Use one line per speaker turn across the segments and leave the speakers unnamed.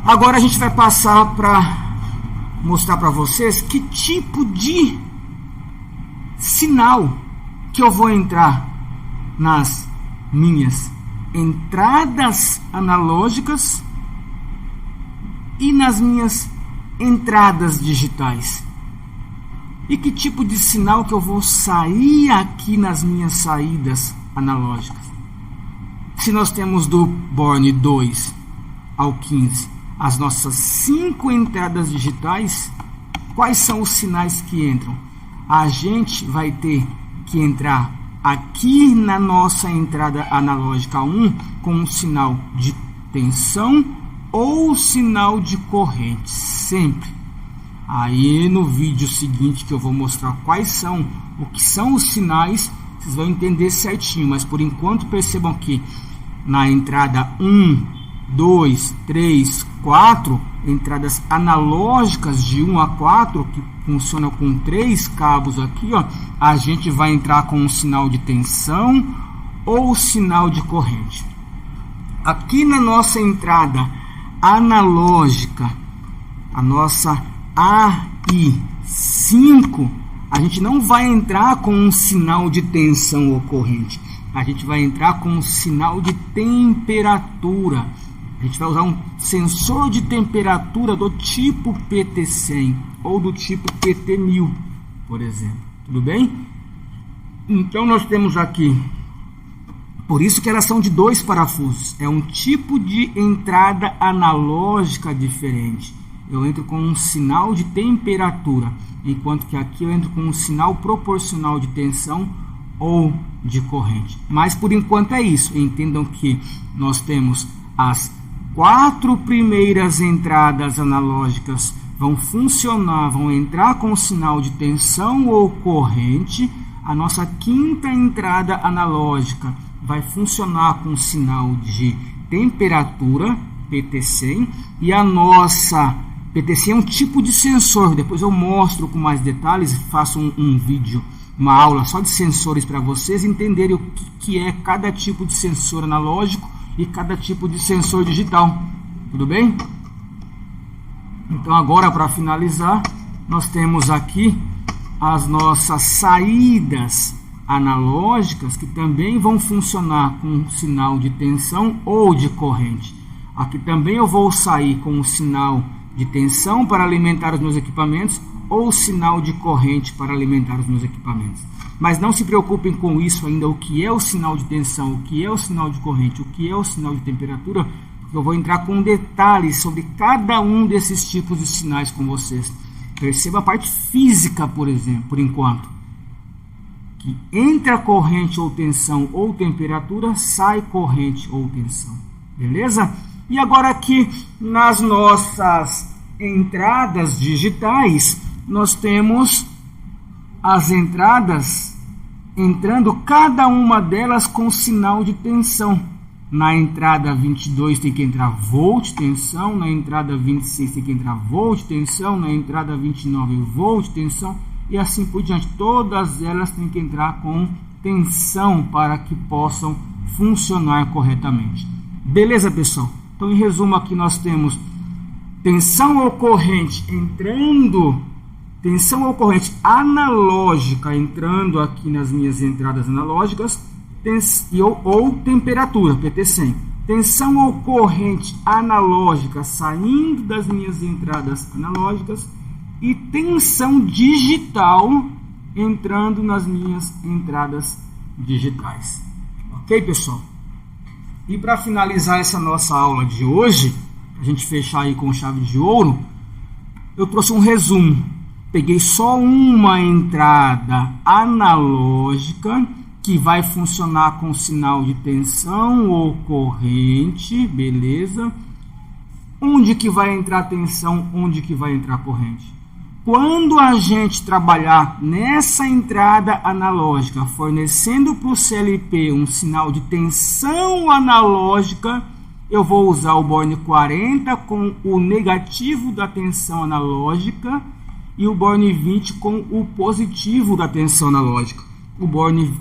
Agora a gente vai passar para mostrar para vocês que tipo de sinal que eu vou entrar nas minhas entradas analógicas e nas minhas entradas digitais. E que tipo de sinal que eu vou sair aqui nas minhas saídas analógicas. Se nós temos do Born 2 ao 15 as nossas 5 entradas digitais, quais são os sinais que entram? A gente vai ter que entrar aqui na nossa entrada analógica 1 com um sinal de tensão ou sinal de corrente, sempre. Aí no vídeo seguinte que eu vou mostrar o que são os sinais, vocês vão entender certinho, mas por enquanto percebam que na entrada 1, 2, 3, 4, entradas analógicas de 1 a 4, que funcionam com 3 cabos aqui, ó, a gente vai entrar com um sinal de tensão ou sinal de corrente. Aqui na nossa entrada analógica, a nossa AI5, a gente não vai entrar com um sinal de tensão ou corrente. A gente vai entrar com um sinal de temperatura. A gente vai usar um sensor de temperatura do tipo PT100 ou do tipo PT1000, por exemplo. Tudo bem? Então nós temos aqui, por isso que elas são de 2 parafusos. É um tipo de entrada analógica diferente. Eu entro com um sinal de temperatura, enquanto que aqui eu entro com um sinal proporcional de tensão ou de corrente. Mas por enquanto é isso. Entendam que nós temos as 4 primeiras entradas analógicas vão funcionar, vão entrar com sinal de tensão ou corrente. A nossa 5ª entrada analógica vai funcionar com sinal de temperatura, PT100, e a nossa PT100 é um tipo de sensor. Depois eu mostro com mais detalhes, faço um vídeo, uma aula só de sensores para vocês entenderem o que é cada tipo de sensor analógico e cada tipo de sensor digital. Tudo bem? Então agora, para finalizar, nós temos aqui as nossas saídas analógicas, que também vão funcionar com sinal de tensão ou de corrente. Aqui também eu vou sair com um sinal de tensão para alimentar os meus equipamentos ou sinal de corrente para alimentar os meus equipamentos. Mas não se preocupem com isso ainda, o que é o sinal de tensão, o que é o sinal de corrente, o que é o sinal de temperatura, porque eu vou entrar com detalhes sobre cada um desses tipos de sinais com vocês. Perceba a parte física, por exemplo, por enquanto. Que entra corrente ou tensão ou temperatura, sai corrente ou tensão. Beleza? E agora aqui nas nossas entradas digitais, nós temos as entradas entrando cada uma delas com sinal de tensão. Na entrada 22 tem que entrar volt, tensão. Na entrada 26 tem que entrar volt, tensão. Na entrada 29 volt, tensão. E assim por diante. Todas elas têm que entrar com tensão para que possam funcionar corretamente. Beleza, pessoal? Então, em resumo, aqui nós temos tensão ou corrente entrando, tensão ou corrente analógica entrando aqui nas minhas entradas analógicas, ou temperatura, PT100. Tensão ou corrente analógica saindo das minhas entradas analógicas e tensão digital entrando nas minhas entradas digitais. Ok, pessoal? E para finalizar essa nossa aula de hoje, a gente fechar aí com chave de ouro, eu trouxe um resumo. Peguei só uma entrada analógica que vai funcionar com sinal de tensão ou corrente, beleza? Onde que vai entrar tensão, onde que vai entrar corrente? Quando a gente trabalhar nessa entrada analógica, fornecendo para o CLP um sinal de tensão analógica, eu vou usar o Born 40 com o negativo da tensão analógica e o Born 20 com o positivo da tensão analógica. O Born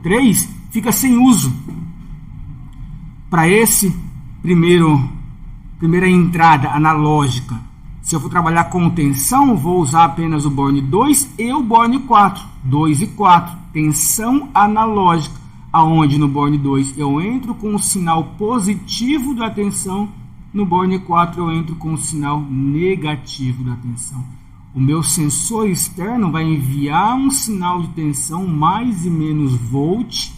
3 fica sem uso. Para esse primeiro primeira entrada analógica. Se eu for trabalhar com tensão, vou usar apenas o Born 2 e o Born 4. 2 e 4. Tensão analógica. Aonde no Born 2 eu entro com o sinal positivo da tensão. No Born 4 eu entro com o sinal negativo da tensão. O meu sensor externo vai enviar um sinal de tensão mais e menos volt.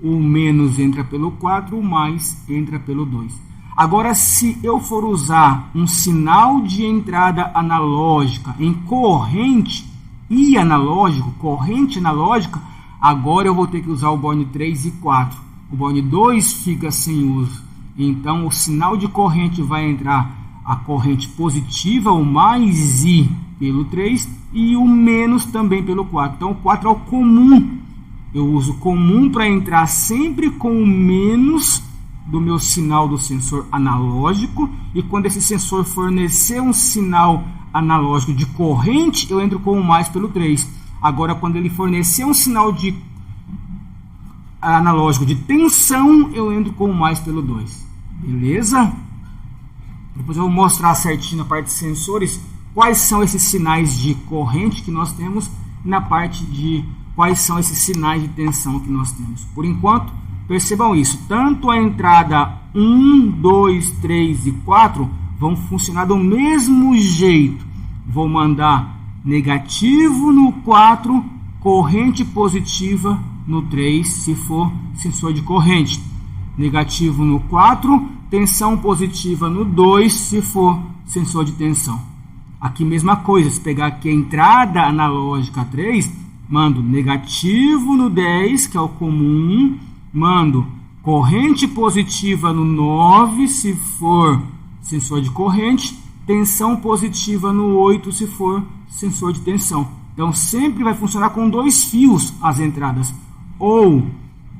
O menos entra pelo 4, o mais entra pelo 2. Agora, se eu for usar um sinal de entrada analógica em corrente e analógico, corrente analógica, agora eu vou ter que usar o Born 3 e 4. O Born 2 fica sem uso. Então, o sinal de corrente vai entrar a corrente positiva, o mais I pelo 3 e o menos também pelo 4. Então, o 4 é o comum. Eu uso comum para entrar sempre com o menos do meu sinal do sensor analógico, e quando esse sensor fornecer um sinal analógico de corrente, eu entro com o mais pelo 3. Agora, quando ele fornecer um sinal de analógico de tensão, eu entro com o mais pelo 2. Beleza? Depois eu vou mostrar certinho na parte de sensores quais são esses sinais de corrente que nós temos, na parte de quais são esses sinais de tensão que nós temos. Por enquanto, percebam isso, tanto a entrada 1, 2, 3 e 4 vão funcionar do mesmo jeito. Vou mandar negativo no 4, corrente positiva no 3, se for sensor de corrente. Negativo no 4, tensão positiva no 2, se for sensor de tensão. Aqui mesma coisa, se pegar aqui a entrada analógica 3, mando negativo no 10, que é o comum. Mando corrente positiva no 9, se for sensor de corrente. Tensão positiva no 8, se for sensor de tensão. Então, sempre vai funcionar com 2 fios as entradas. Ou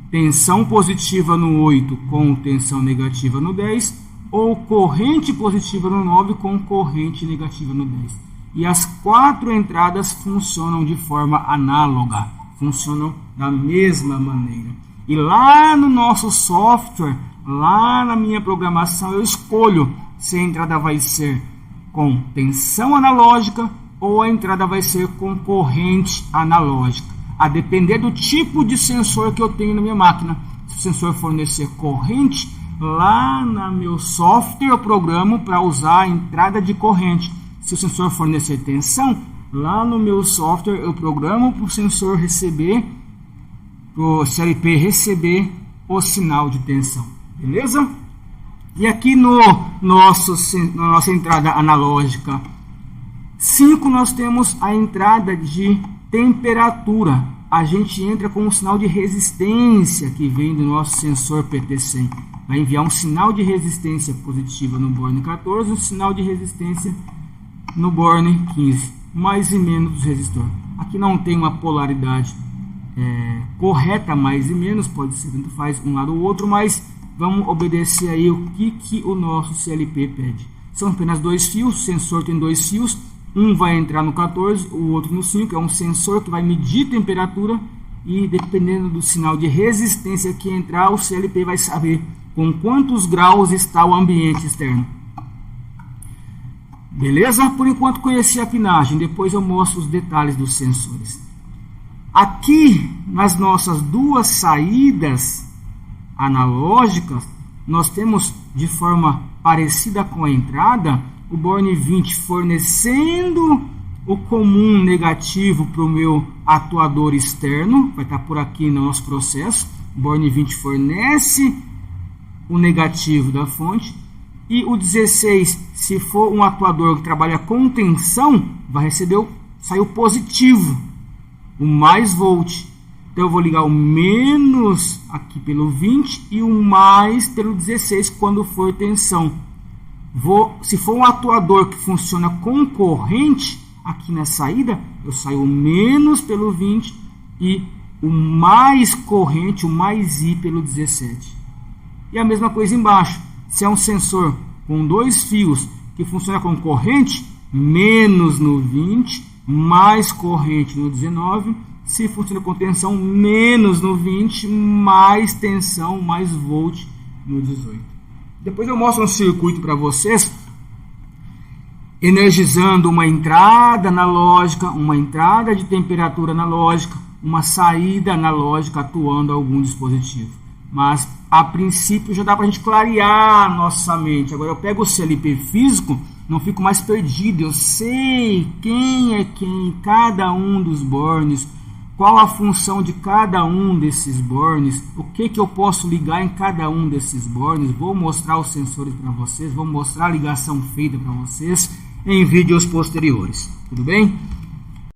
tensão positiva no 8 com tensão negativa no 10. Ou corrente positiva no 9 com corrente negativa no 10. E as 4 entradas funcionam de forma análoga. Funcionam da mesma maneira. E lá no nosso software, lá na minha programação, eu escolho se a entrada vai ser com tensão analógica ou a entrada vai ser com corrente analógica. A depender do tipo de sensor que eu tenho na minha máquina. Se o sensor fornecer corrente, lá no meu software eu programo para usar a entrada de corrente. Se o sensor fornecer tensão, lá no meu software eu programo para o sensor receber, o CLP receber o sinal de tensão, beleza? E aqui na nossa entrada analógica 5 nós temos a entrada de temperatura. A gente entra com um sinal de resistência que vem do nosso sensor PT100. Vai enviar um sinal de resistência positiva no Born 14, um sinal de resistência no Born 15, mais e menos do resistor. Aqui não tem uma polaridade correta, mais e menos, pode ser tanto faz um lado ou outro, mas vamos obedecer aí o que o nosso CLP pede. São apenas 2 fios, o sensor tem 2 fios, um vai entrar no 14, o outro no 5, é um sensor que vai medir temperatura e dependendo do sinal de resistência que entrar, o CLP vai saber com quantos graus está o ambiente externo. Beleza? Por enquanto conheci a pinagem, depois eu mostro os detalhes dos sensores. Aqui, nas nossas 2 saídas analógicas, nós temos de forma parecida com a entrada, o Born 20 fornecendo o comum negativo para o meu atuador externo, vai estar por aqui no nosso processo. O Born 20 fornece o negativo da fonte, e o 16, se for um atuador que trabalha com tensão, vai receber sair o positivo, o mais volt. Então eu vou ligar o menos aqui pelo 20 e o mais pelo 16 quando for tensão. Se for um atuador que funciona com corrente, aqui na saída, eu saio o menos pelo 20 e o mais corrente, o mais I pelo 17. E a mesma coisa embaixo. Se é um sensor com 2 fios que funciona com corrente, menos no 20, mais corrente no 19. Se funciona com tensão, menos no 20, mais tensão, mais volt no 18. Depois eu mostro um circuito para vocês, energizando uma entrada analógica, uma entrada de temperatura analógica, uma saída analógica atuando algum dispositivo. Mas a princípio já dá para a gente clarear a nossa mente. Agora eu pego o CLP físico, não fico mais perdido, eu sei quem é quem, cada um dos bornes, qual a função de cada um desses bornes, o que eu posso ligar em cada um desses bornes. Vou mostrar os sensores para vocês, vou mostrar a ligação feita para vocês em vídeos posteriores, tudo bem?